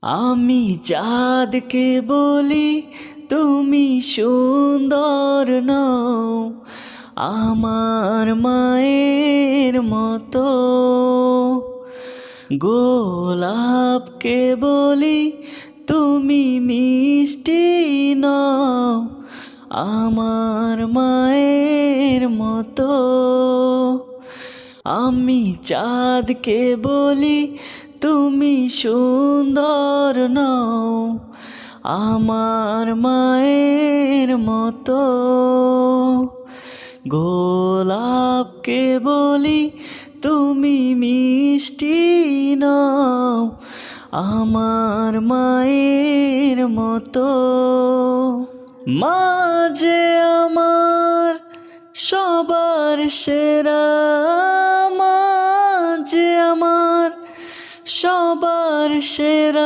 আমি চাঁদকে বলি তুমি সুন্দর নও, আমার মায়ের মতো। গোলাপকে বলি তুমি মিষ্টি নও, আমার মায়ের মতো। আমি চাঁদকে বলি তুমি সুন্দর নও, আমার মায়ের মতো। গোলাপকে বলি তুমি মিষ্টি নও, আমার মায়ের মতো। মাঝে আমার সবার সেরা, মাঝে আমার সবার সেরা।